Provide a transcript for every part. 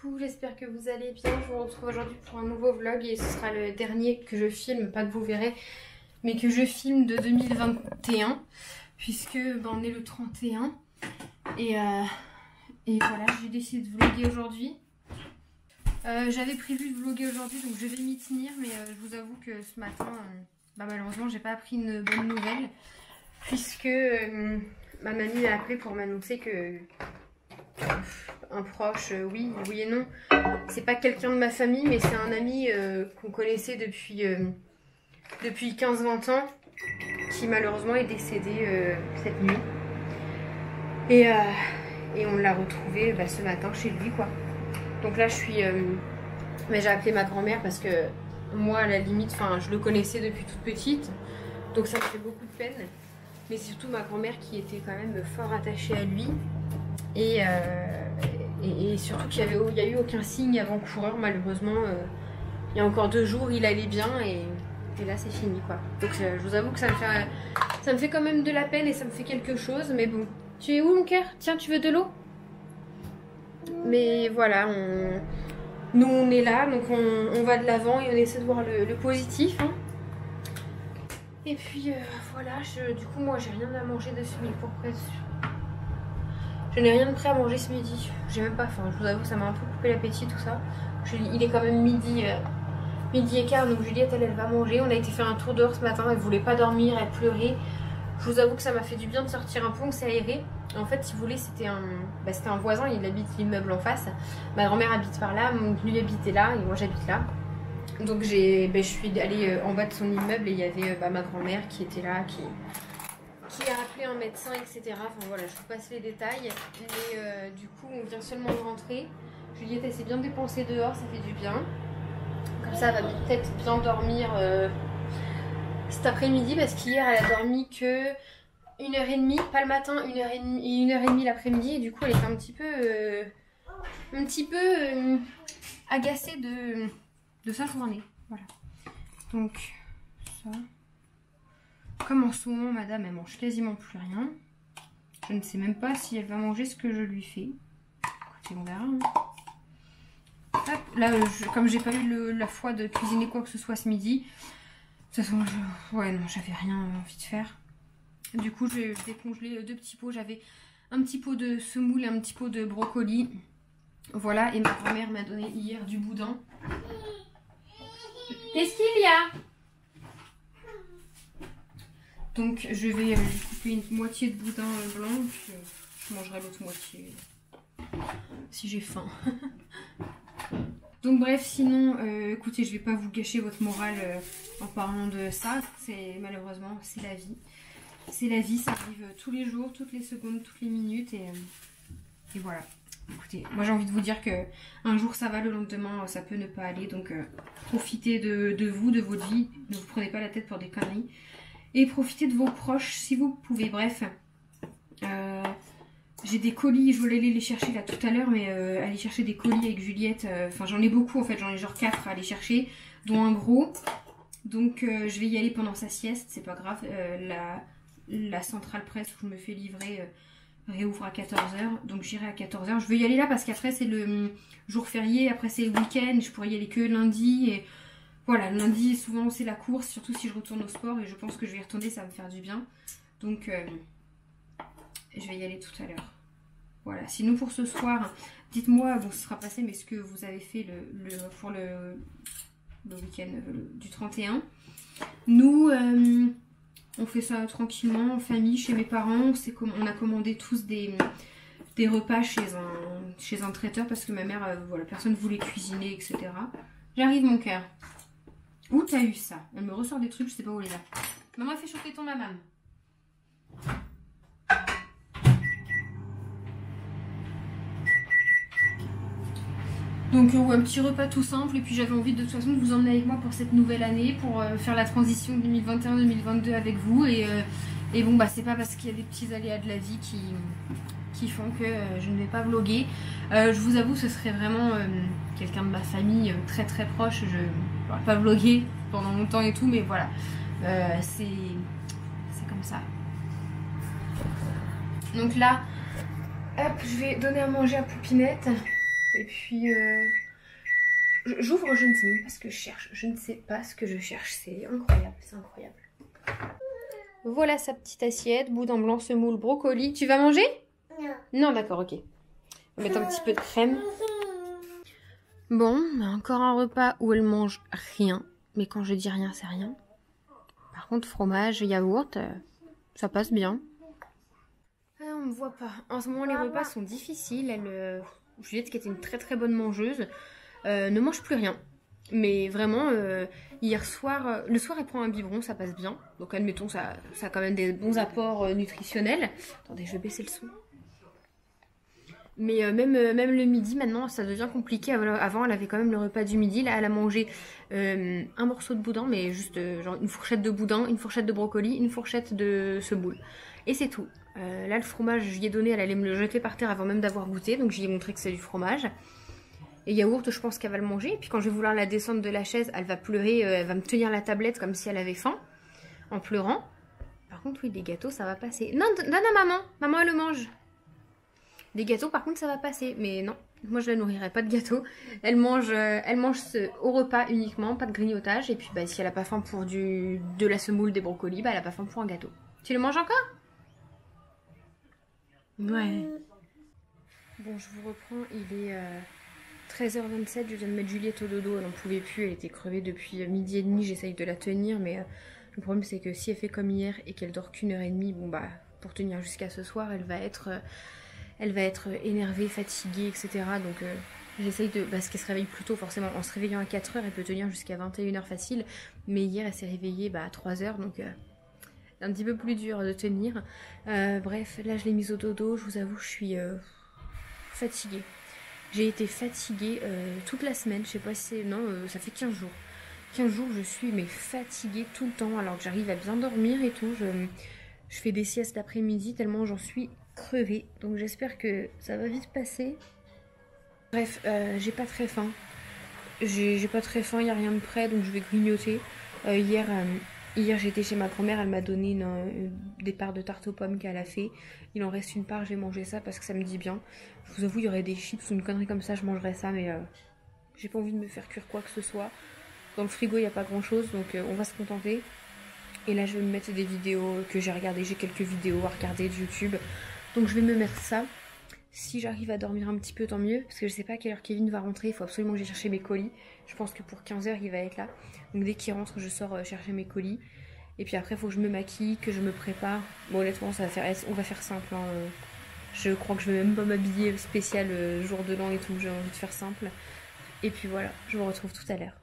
coucou, j'espère que vous allez bien. Je vous retrouve aujourd'hui pour un nouveau vlog et ce sera le dernier que je filme, pas que vous verrez, mais que je filme de 2021 puisque on est le 31 et voilà, j'ai décidé de vlogger aujourd'hui. J'avais prévu de vlogger aujourd'hui donc je vais m'y tenir, mais je vous avoue que ce matin, malheureusement j'ai pas appris une bonne nouvelle puisque ma mamie m'a appelé pour m'annoncer que un proche, oui et non, c'est pas quelqu'un de ma famille mais c'est un ami qu'on connaissait depuis 15-20 ans qui malheureusement est décédé cette nuit et on l'a retrouvé ce matin chez lui quoi. Donc là je suis mais j'ai appelé ma grand-mère parce que moi à la limite je le connaissais depuis toute petite, donc ça me fait beaucoup de peine, mais surtout ma grand-mère qui était quand même fort attachée à lui et surtout qu'il n'y a eu aucun signe avant-coureur malheureusement. Il y a encore 2 jours il allait bien et là c'est fini quoi. Donc je vous avoue que ça me fait quand même de la peine et ça me fait quelque chose, mais bon. Tu es où mon cœur? Tiens, tu veux de l'eau? Mais voilà, nous on est là, donc on va de l'avant et on essaie de voir le positif hein. Et puis voilà, du coup moi j'ai rien à manger de ce midi. Pourquoi? Je n'ai rien de prêt à manger ce midi. J'ai même pas faim, je vous avoue, ça m'a un peu coupé l'appétit tout ça. Il est quand même midi et quart, donc Juliette elle va manger. On a été faire un tour dehors ce matin, elle voulait pas dormir, elle pleurait. Je vous avoue que ça m'a fait du bien de sortir un peu, on s'est aéré. En fait, si vous voulez, c'était un voisin, il habite l'immeuble en face. Ma grand-mère habite par là, lui habitait là et moi j'habite là. Donc je suis allée en bas de son immeuble et il y avait ma grand-mère qui était là, qui a appelé un médecin, etc. Enfin voilà, je vous passe les détails. Mais du coup, on vient seulement de rentrer. Juliette, elle s'est bien dépensée dehors, ça fait du bien. Comme ça, elle va peut-être bien dormir cet après-midi parce qu'hier, elle a dormi que 1h30, pas le matin, 1h30 et 1h30 l'après-midi. Et du coup, elle était un petit peu agacée de sa journée. Voilà. Donc, ça. Comme en ce moment, madame, elle mange quasiment plus rien. Je ne sais même pas si elle va manger ce que je lui fais. Écoutez, on verra. Hein. Hop, là, comme j'ai pas eu la foi de cuisiner quoi que ce soit ce midi, de toute façon, ouais, non, j'avais rien envie de faire. Du coup, j'ai décongelé 2 petits pots. J'avais un petit pot de semoule et un petit pot de brocoli. Voilà, et ma grand-mère m'a donné hier du boudin. Qu'est-ce qu'il y a? Donc, je vais couper une moitié de boudin blanc, puis je mangerai l'autre moitié si j'ai faim. Donc bref, sinon, écoutez, je vais pas vous gâcher votre morale en parlant de ça. Malheureusement, c'est la vie. C'est la vie, ça arrive tous les jours, toutes les secondes, toutes les minutes et voilà. Écoutez, moi j'ai envie de vous dire que un jour ça va, le lendemain ça peut ne pas aller. Donc profitez de vous, de votre vie. Ne vous prenez pas la tête pour des conneries. Et profitez de vos proches si vous pouvez. Bref, j'ai des colis, je voulais aller les chercher là tout à l'heure, mais aller chercher des colis avec Juliette, j'en ai beaucoup en fait, j'en ai genre 4 à aller chercher, dont un gros. Donc je vais y aller pendant sa sieste, c'est pas grave. La centrale presse où je me fais livrer réouvre à 14h, donc j'irai à 14h. Je veux y aller là parce qu'après c'est le jour férié, après c'est le week-end, je pourrais y aller que lundi. Et voilà, lundi souvent c'est la course, surtout si je retourne au sport, et je pense que je vais y retourner, ça va me faire du bien. Donc je vais y aller tout à l'heure. Voilà, sinon pour ce soir, dites-moi, bon ce sera passé, mais ce que vous avez fait pour le week-end du 31. Nous, on fait ça tranquillement, en famille, chez mes parents. On a commandé tous des repas chez un traiteur parce que ma mère, voilà, personne ne voulait cuisiner, etc. J'arrive mon cœur. Où t'as eu ça? Elle me ressort des trucs, je sais pas où elle est là. Maman, fais chauffer ton hammam. Donc un petit repas tout simple, et puis j'avais envie de toute façon de vous emmener avec moi pour cette nouvelle année, pour faire la transition 2021-2022 avec vous, et bon c'est pas parce qu'il y a des petits aléas de la vie qui font que je ne vais pas vlogger. Je vous avoue, ce serait vraiment quelqu'un de ma famille très très proche, je n'aurais pas vlogué pendant longtemps et tout, mais voilà, c'est comme ça. Donc là, hop, je vais donner à manger à Poupinette. Et puis j'ouvre, je ne sais même pas ce que je cherche. Je ne sais pas ce que je cherche. C'est incroyable, c'est incroyable. Voilà sa petite assiette. Boudin blanc, semoule, brocoli. Tu vas manger? Non. Non, d'accord, ok. On va mettre un petit peu de crème. Bon, on a encore un repas où elle mange rien. Mais quand je dis rien, c'est rien. Par contre, fromage, yaourt, ça passe bien. Ah, on me voit pas. En ce moment, les repas sont difficiles. Juliette, qui était une très très bonne mangeuse, ne mange plus rien. Mais vraiment, hier soir, le soir, elle prend un biberon, ça passe bien. Donc, admettons, ça a quand même des bons apports nutritionnels. Attendez, je vais baisser le son. Mais même le midi, maintenant, ça devient compliqué. Avant, elle avait quand même le repas du midi. Là, elle a mangé un morceau de boudin, mais juste genre une fourchette de boudin, une fourchette de brocoli, une fourchette de semoule. Et c'est tout. Là, le fromage, je lui ai donné, elle allait me le jeter par terre avant même d'avoir goûté. Donc, je lui ai montré que c'est du fromage. Et yaourt, je pense qu'elle va le manger. Et puis, quand je vais vouloir la descendre de la chaise, elle va pleurer. Elle va me tenir la tablette comme si elle avait faim, en pleurant. Par contre, oui, des gâteaux, ça va passer. Non, donne à maman. Maman, elle le mange. Des gâteaux, par contre, ça va passer. Mais non, moi, je la nourrirai pas de gâteaux. Elle mange au repas uniquement, pas de grignotage. Et puis, bah, si elle a pas faim pour de la semoule, des brocolis, bah, elle a pas faim pour un gâteau. Tu le manges encore? Ouais. Bon, je vous reprends. Il est 13h27. Je viens de mettre Juliette au dodo. Elle n'en pouvait plus. Elle était crevée depuis midi et demi. J'essaye de la tenir. Mais le problème, c'est que si elle fait comme hier et qu'elle dort qu'1h30, bon, bah, pour tenir jusqu'à ce soir, elle va être énervée, fatiguée, etc. Donc j'essaye de... Parce qu'elle se réveille plus tôt, forcément. En se réveillant à 4h, elle peut tenir jusqu'à 21h facile. Mais hier, elle s'est réveillée à 3h. Donc un petit peu plus dur de tenir. Bref, là, je l'ai mise au dodo. Je vous avoue, je suis fatiguée. J'ai été fatiguée toute la semaine. Je sais pas si c'est... Non, ça fait 15 jours. 15 jours, je suis fatiguée tout le temps. Alors que j'arrive à bien dormir et tout. Je fais des siestes l'après-midi tellement j'en suis crevée. Donc j'espère que ça va vite passer. Bref, j'ai pas très faim. J'ai pas très faim, il n'y a rien de prêt, donc je vais grignoter. Hier j'étais chez ma grand-mère, elle m'a donné des parts de tarte aux pommes qu'elle a fait. Il en reste une part, je vais manger ça parce que ça me dit bien. Je vous avoue, il y aurait des chips ou une connerie comme ça, je mangerais ça, mais j'ai pas envie de me faire cuire quoi que ce soit. Dans le frigo, il n'y a pas grand-chose, donc on va se contenter. Et là, je vais me mettre des vidéos que j'ai regardées. J'ai quelques vidéos à regarder de YouTube. Donc, je vais me mettre ça. Si j'arrive à dormir un petit peu, tant mieux. Parce que je sais pas à quelle heure Kevin va rentrer. Il faut absolument que j'aille chercher mes colis. Je pense que pour 15h, il va être là. Donc, dès qu'il rentre, je sors chercher mes colis. Et puis après, il faut que je me maquille, que je me prépare. Bon, honnêtement, on va faire simple. Hein. Je crois que je vais même pas m'habiller spécial jour de l'an et tout. J'ai envie de faire simple. Et puis voilà, je vous retrouve tout à l'heure.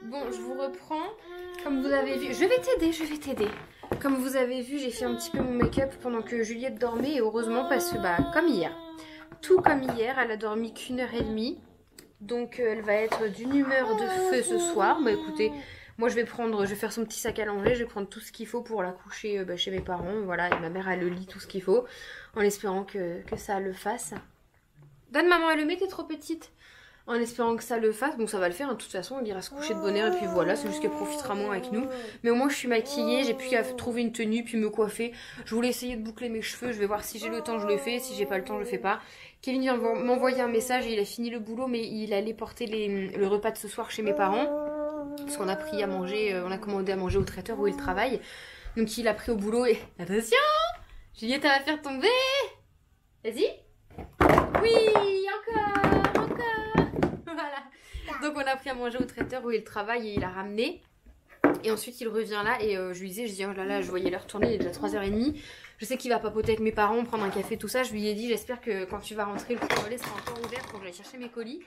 Bon, je vous reprends. Comme vous avez vu, je vais t'aider. Comme vous avez vu, j'ai fait un petit peu mon make-up pendant que Juliette dormait. Et heureusement parce que, comme hier. Tout comme hier, elle a dormi qu'1h30. Donc elle va être d'une humeur de feu ce soir. Bah écoutez, moi je vais faire son petit sac à langer. Je vais prendre tout ce qu'il faut pour la coucher chez mes parents. Voilà, et ma mère elle le lit tout ce qu'il faut. En espérant que ça le fasse. Donne maman, elle le met, t'es trop petite. En espérant que ça le fasse. Bon, ça va le faire, hein. De toute façon, il ira se coucher de bonne heure. Et puis voilà, c'est juste qu'elle profitera moins avec nous. Mais au moins, je suis maquillée. J'ai plus qu'à trouver une tenue, puis me coiffer. Je voulais essayer de boucler mes cheveux. Je vais voir si j'ai le temps, je le fais. Si j'ai pas le temps, je le fais pas. Kevin vient m'envoyer un message. Et il a fini le boulot, mais il allait porter le repas de ce soir chez mes parents. Parce qu'on a pris à manger, on a commandé à manger au traiteur où il travaille. Donc, il a pris au boulot et... Attention! Juliette, elle va faire tomber! Vas-y! Oui! Encore! Voilà. Donc on a pris à manger au traiteur où il travaille et il a ramené. Et ensuite il revient là et je lui disais, je dis oh là là, je voyais l'heure tourner, il est déjà 3h30. Je sais qu'il va papoter avec mes parents, prendre un café, tout ça. Je lui ai dit, j'espère que quand tu vas rentrer, le point relais sera encore ouvert pour que j'aille chercher mes colis.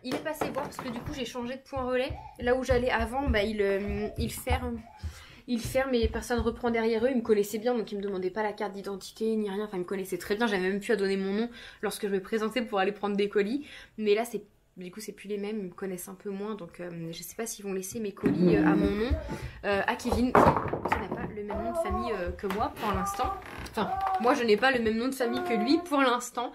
Il est passé voir parce que du coup j'ai changé de point relais. Là où j'allais avant, bah, il ferme et personne reprend derrière eux. Il me connaissait bien, donc il me demandait pas la carte d'identité ni rien. Enfin, il me connaissait très bien. J'avais même pu à donner mon nom lorsque je me présentais pour aller prendre des colis. Mais là, du coup, c'est plus les mêmes. Ils me connaissent un peu moins, donc je sais pas s'ils vont laisser mes colis à mon nom, à Kevin, qui n'a pas le même nom de famille que moi pour l'instant. Enfin, moi, je n'ai pas le même nom de famille que lui pour l'instant.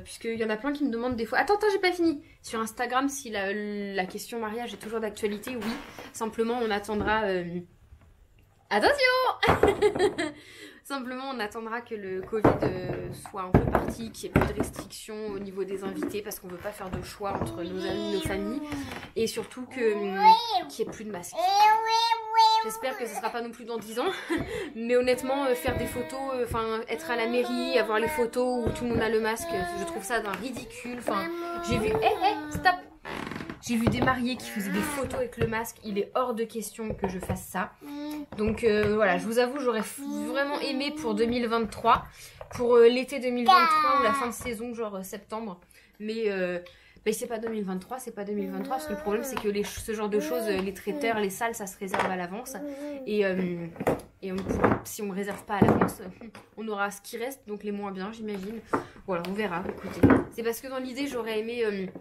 Puisqu'il y en a plein qui me demandent des fois. Attends, j'ai pas fini. Sur Instagram, si la question mariage est toujours d'actualité, oui. Simplement, on attendra. Attention. Simplement, on attendra que le Covid soit un peu parti, qu'il n'y ait plus de restrictions au niveau des invités, parce qu'on ne veut pas faire de choix entre nos amis, nos familles, et surtout qu'il n'y ait plus de masques. J'espère que ce ne sera pas non plus dans 10 ans, mais honnêtement, faire des photos, être à la mairie, avoir les photos où tout le monde a le masque, je trouve ça d'un ridicule. J'ai vu... stop. J'ai vu des mariés qui faisaient des photos avec le masque. Il est hors de question que je fasse ça. Donc voilà, je vous avoue, j'aurais vraiment aimé pour 2023. Pour l'été 2023 ou la fin de saison, genre septembre. Mais c'est pas 2023, c'est pas 2023. Parce que le problème, c'est que ce genre de choses, les traiteurs, les salles, ça se réserve à l'avance. Et si on ne réserve pas à l'avance, on aura ce qui reste, donc les moins bien, j'imagine. Voilà, on verra. Écoutez, c'est parce que dans l'idée, j'aurais aimé...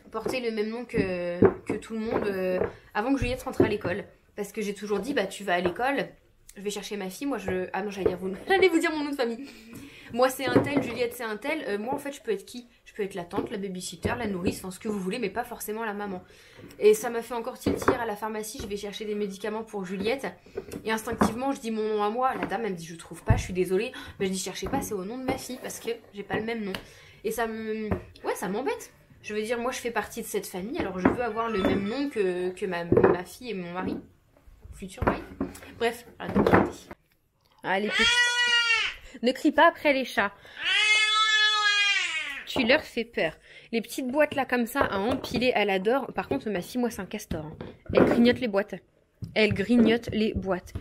porter le même nom que tout le monde avant que Juliette rentre à l'école. Parce que j'ai toujours dit, bah tu vas à l'école, je vais chercher ma fille, moi je... Ah non, j'allais vous dire mon nom de famille. Moi c'est un tel, Juliette c'est un tel, moi en fait je peux être qui? Je peux être la tante, la babysitter, la nourrice, enfin ce que vous voulez, mais pas forcément la maman. Et ça m'a fait encore tilt hier à la pharmacie, je vais chercher des médicaments pour Juliette. Et instinctivement je dis mon nom à moi, la dame elle me dit je trouve pas, je suis désolée. Mais je dis cherchez pas, c'est au nom de ma fille, parce que j'ai pas le même nom. Et ça me... Ouais, ça m'embête. Je veux dire, moi je fais partie de cette famille, alors je veux avoir le même nom que ma fille et mon mari. Futur mari. Bref, allez, ne crie pas après les chats. Tu leur fais peur. Les petites boîtes là comme ça à empiler, elle adore. Par contre, ma fille, moi c'est un castor. Hein. Elle grignote les boîtes. Elle grignote les boîtes.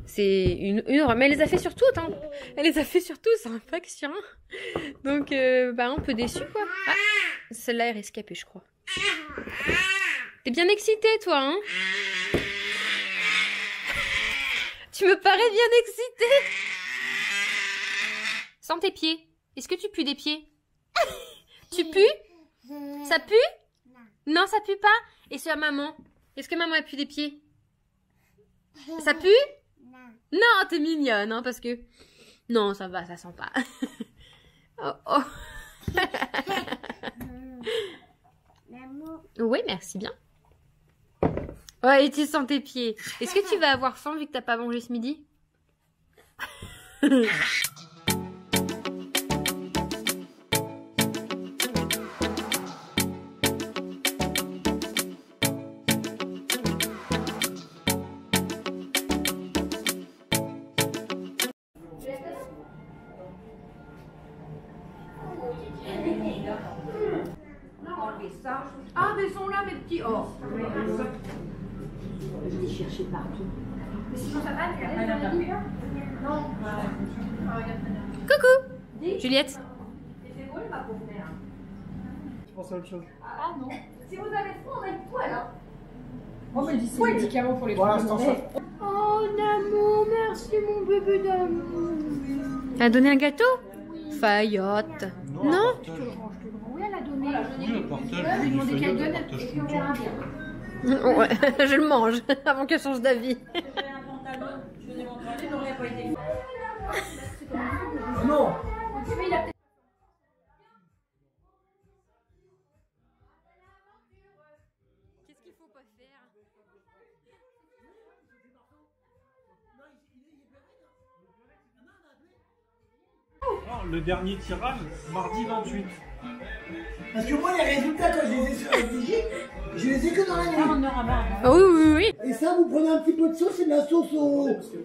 C'est une horreur. Mais elle les a fait sur toutes. Hein. Elle les a fait sur tous, c'est un pack sur un. Donc, un peu déçue quoi. Ah, celle-là est rescapée, je crois. T'es bien excitée, toi, hein? Tu me parais bien excitée. Sens tes pieds. Est-ce que tu pues des pieds? Tu pues? Ça pue? Non, ça pue pas? Et sur maman? Est-ce que maman a pu des pieds? Ça pue? Non, t'es mignonne, hein, parce que... Non, ça va, ça sent pas. Oh, oh. Oui, merci bien. Ouais, et tu sens tes pieds. Est-ce que tu vas avoir faim vu que t'as pas mangé ce midi? Ah, mais ils sont là, mes petits. Oh. Je les cherchais partout. Mais sinon, ça va, non. Coucou, Juliette. C'est beau, ma pauvre mère. Je pense à autre chose. Ah non. Si vous avez trop, on a une poêle, hein. Moi, je dis c'est médicament pour les pour l'instant, ça. Oh, d'amour, merci, mon bébé d'amour. T'as donné un gâteau? Fayotte. Non? Oui, elle a donné. Oui, le partage. Je lui ai demandé qu'elle donne et puis on verra bien. Ouais, je le mange avant qu'elle change d'avis. J'avais un pantalon, je faisais mon toilette, n'aurait pas été. Non. Qu'est-ce qu'il faut pas faire? Non, le dernier tirage, mardi 28. Parce que moi, les résultats, quand je les ai sur FDJ, je les ai que dans la nuit. Oh, oui, oui, oui. Et ça, vous prenez un petit peu de sauce, c'est de la sauce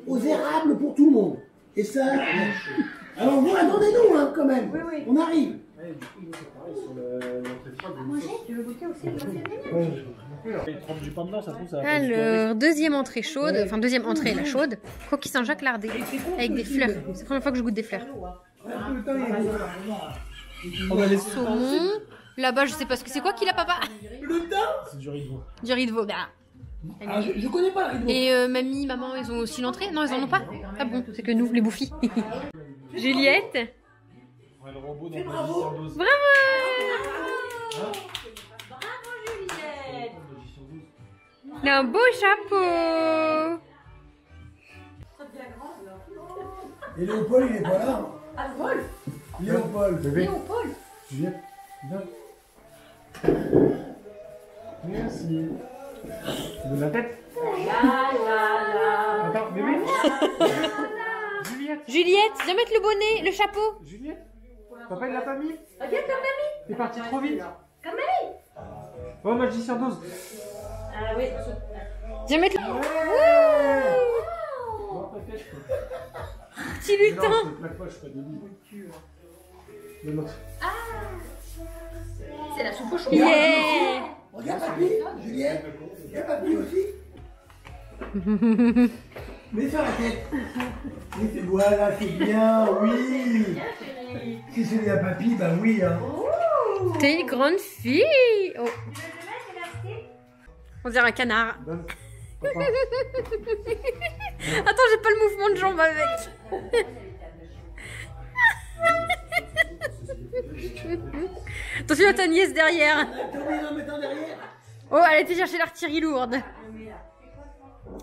aux érables pour tout le monde. Et ça... Alors vous, attendez-nous, hein, quand même. Oui, oui. On arrive. Ouais, du coup, c'est pareil sur l'entrée froide. Manger, tu veux goûter aussi? Ouais. Il trempe du pain dedans, ça se trouve, ça va pas Alors, deuxième entrée chaude, enfin deuxième entrée, la chaude, coquille Saint-Jacques lardée, avec des fleurs. C'est la première fois que je goûte des fleurs. On a les Saumon. Là-bas, je sais pas ce que c'est quoi qu'il a, papa. Le daim. C'est du riz de veau. Du riz de veau. Bah. Ah, je connais pas le riz de veau. Et mamie, maman, ils ont aussi l'entrée? Non, ils en ont pas. Ah bon, c'est que nous, les bouffis. Juliette. Ouais, le robot dans Magicien d'Oz. Bravo. Il a un beau chapeau. Et Léopold, il est pas là. Ah, Paul. Léopold. Bébé. Paul. Juliette, viens. Merci. De la tête. Attends, bébé. Juliette. Juliette, viens mettre le bonnet, le chapeau. Juliette. Papa, il l'a pas mis. Regarde ta mamie. T'es parti trop vite. Comme mamie. Oh, Magicien d'Oz. Ah oui. Viens mettre le... Non, t'inquiète. Petit lutin. Non, c'est la poche, pas de lit. De l'autre. C'est la soupe au chou. Yeah. Regarde papy, Juliette. Regarde papy aussi. Mets sur la tête. Voilà, c'est bien, oui. Si c'est bien papy, bah oui. Hein. T'es une grande fille. Oh. On dirait un canard. Donne. Papa. Attends, j'ai pas le mouvement de jambe avec. Attention à ta nièce derrière. T'as oublié d'en mettre un derrière. Oh, elle était chercher l'artillerie lourde.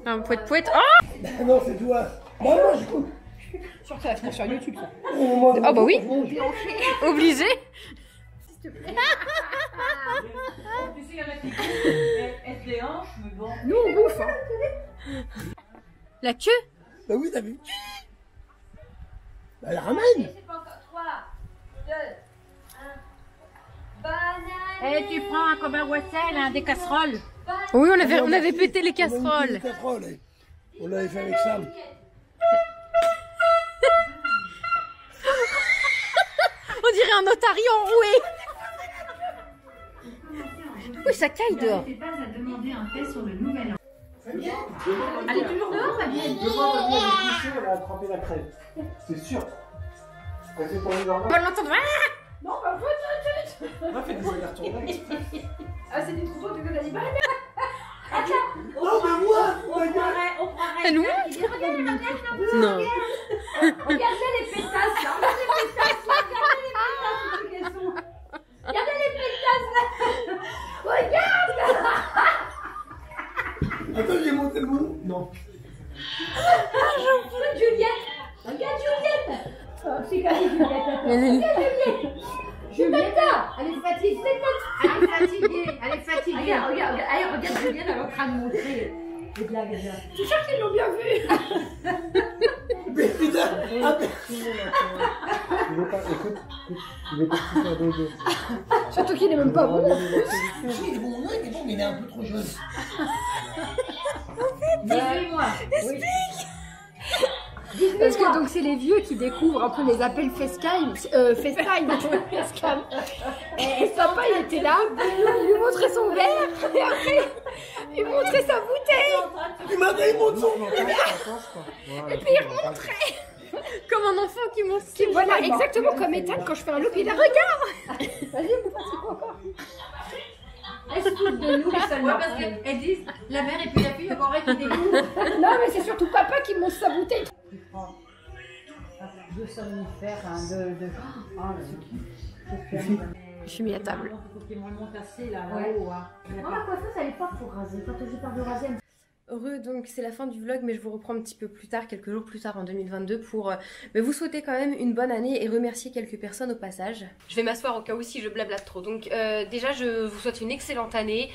Un poète poète. Oh, Non, c'est toi. Moi, je coupe. Sur ça, sur YouTube, ça. ah bah oui. Obligé. Tu sais, il y en a qui elles des hanches, mais bon. Nous on bouffe. Hein. La queue. Bah oui, t'as vu. Bah, elle ramène. C'est pas encore 3, 2, 1. Banane. Et tu prends comme un wassel, des casseroles. Oui, on avait pété les casseroles. Les casseroles, eh. On l'avait fait avec Sam. On dirait un otarie enroué. Oui, ça caille dehors. pas à demander un fait sur le nouvel an. Elle est toujours dehors, Fabienne. Devant revenir du coucher, elle a attrapé la crève. C'est sûr. Elle fait pour le On jardin. va l'entendre. Ah, Non, bah, faut On a fait des allers-retours. Ah, c'est des troupeaux de que d'animaux. Non, mais moi, On elle nous montre. Non. Regardez les pétasses, là. Regardez les pétasses, là. Regardez les pétasses, qu'elles sont. Regardez les pétasses, là. Regarde. Attends, j'ai monté le bout. Non. Juliette. Regarde Juliette. Oh, c'est quand même Juliette. Juliette, elle est fatiguée. Elle est fatiguée, elle est fatiguée. Regarde, regarde Juliette, elle est en train de montrer les blagues. Je suis sûre qu'ils l'ont bien vu. Mais putain, ah, mais- Il est pas, écoute, il est parti faire dodo. Surtout qu'il n'est même pas bon. il est bon, non, il est bon, mais il est un peu trop jeune. Dis-moi. Parce que donc c'est les vieux qui découvrent un peu les appels FaceTime, FaceCam. Et papa il était là, il lui montrait son verre, et après il montrait sa bouteille, Il m'a dit, il monte son. Et puis il remontrait. Comme un enfant qui monte. Voilà, exactement comme Ethan quand je fais un loop, il a regarde. Vas-y, mon petit encore. Elle se fout de nous seulement. Parce qu'elles disent la mère et puis la fille, encore qui découvre. Non mais c'est surtout papa qui monte sa bouteille. Tu prends 2 somnifères, Je suis mis à table. Il faut qu'ils me remontent assez là-haut. Non, ma coiffeuse, elle est pas pour raser. Quand j'ai peur de raser, Heureux, donc c'est la fin du vlog, mais je vous reprends un petit peu plus tard, quelques jours plus tard en 2022 pour vous souhaiter quand même une bonne année et remercier quelques personnes au passage. Je vais m'asseoir au cas où si je blablate trop. Donc déjà je vous souhaite une excellente année,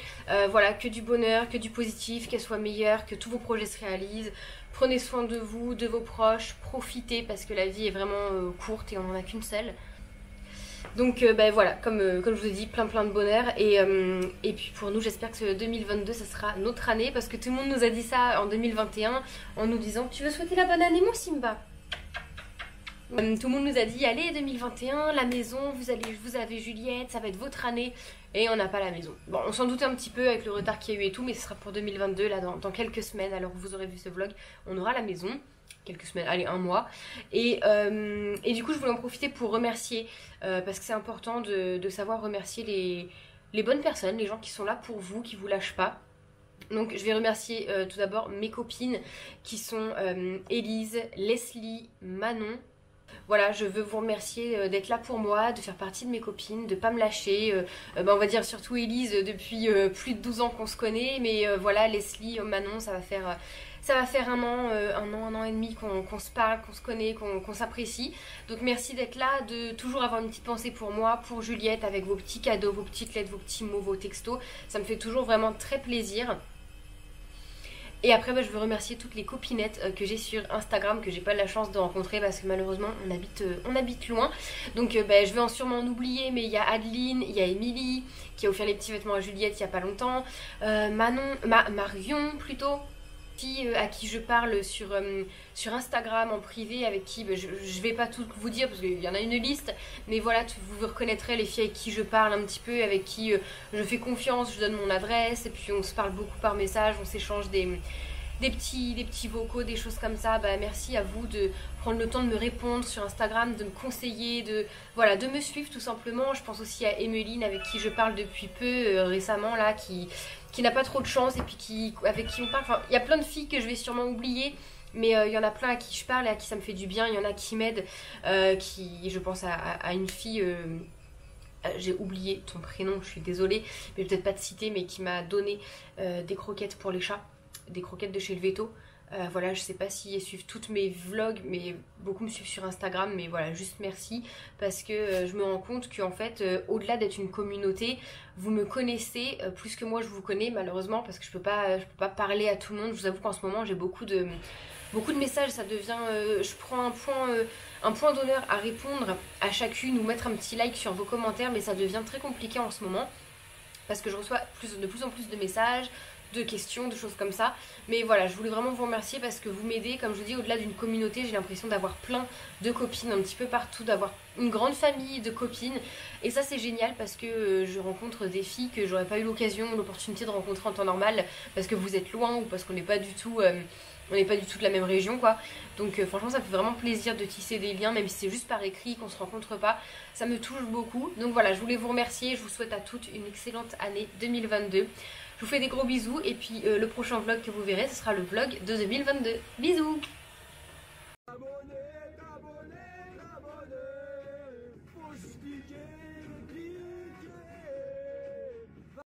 voilà, que du bonheur, que du positif, qu'elle soit meilleure, que tous vos projets se réalisent. Prenez soin de vous, de vos proches, profitez parce que la vie est vraiment courte et on n'en a qu'une seule. Donc voilà, comme je vous ai dit, plein de bonheur et puis pour nous j'espère que ce 2022 ça sera notre année parce que tout le monde nous a dit ça en 2021 en nous disant tu veux souhaiter la bonne année mon Simba? Tout le monde nous a dit allez 2021, la maison, vous avez Juliette, ça va être votre année. Et on n'a pas la maison. Bon, on s'en doutait un petit peu avec le retard qu'il y a eu et tout, mais ce sera pour 2022, là dans quelques semaines. Alors vous aurez vu ce vlog, on aura la maison. Quelques semaines, allez, un mois. Et du coup je voulais en profiter pour remercier, parce que c'est important de savoir remercier les bonnes personnes, les gens qui sont là pour vous, qui vous lâchent pas. Donc je vais remercier tout d'abord mes copines qui sont Élise, Leslie, Manon. Voilà, je veux vous remercier d'être là pour moi, de faire partie de mes copines, de pas me lâcher. On va dire surtout Élise depuis plus de 12 ans qu'on se connaît, mais voilà, Leslie, Manon, ça va faire un an et demi qu'on se parle, qu'on se connaît, qu'on s'apprécie. Donc merci d'être là, de toujours avoir une petite pensée pour moi, pour Juliette, avec vos petits cadeaux, vos petites lettres, vos petits mots, vos textos. Ça me fait toujours vraiment très plaisir. Et après je veux remercier toutes les copinettes que j'ai sur Instagram, que j'ai pas la chance de rencontrer parce que malheureusement on habite loin. Donc je vais sûrement en oublier, mais il y a Adeline, il y a Émilie qui a offert les petits vêtements à Juliette il y a pas longtemps, Marion plutôt, à qui je parle sur Instagram en privé, avec qui je vais pas tout vous dire parce qu'il y en a une liste, mais voilà, vous reconnaîtrez les filles avec qui je parle un petit peu, avec qui je fais confiance, je donne mon adresse et puis on se parle beaucoup par message, on s'échange des petits vocaux, des choses comme ça. Merci à vous de prendre le temps de me répondre sur Instagram, de me conseiller, de me suivre tout simplement. Je pense aussi à Emeline avec qui je parle depuis peu récemment là, qui n'a pas trop de chance et puis avec qui on parle. Enfin, il y a plein de filles que je vais sûrement oublier, mais il y en a plein à qui je parle et à qui ça me fait du bien. Il y en a qui m'aident, je pense à une fille, j'ai oublié ton prénom, je suis désolée, mais peut-être pas te citer, mais qui m'a donné des croquettes pour les chats, des croquettes de chez le Veto. Voilà, je sais pas si elles suivent toutes mes vlogs, mais beaucoup me suivent sur Instagram, mais voilà, juste merci, parce que je me rends compte qu'en fait, au-delà d'être une communauté, vous me connaissez plus que moi je vous connais, malheureusement, parce que je peux pas parler à tout le monde. Je vous avoue qu'en ce moment j'ai beaucoup de messages, ça devient, je prends un point d'honneur à répondre à chacune ou mettre un petit like sur vos commentaires, mais ça devient très compliqué en ce moment, parce que je reçois de plus en plus de messages, de questions, de choses comme ça. Mais voilà, je voulais vraiment vous remercier parce que vous m'aidez. Comme je vous dis, au-delà d'une communauté, j'ai l'impression d'avoir plein de copines un petit peu partout, d'avoir une grande famille de copines. Et ça c'est génial parce que je rencontre des filles que j'aurais pas eu l'opportunité de rencontrer en temps normal parce que vous êtes loin ou parce qu'on n'est pas du tout de la même région quoi. Donc franchement ça me fait vraiment plaisir de tisser des liens, même si c'est juste par écrit, qu'on se rencontre pas, ça me touche beaucoup. Donc voilà, je voulais vous remercier, je vous souhaite à toutes une excellente année 2022. Je vous fais des gros bisous et puis le prochain vlog que vous verrez, ce sera le vlog de 2022. Bisous!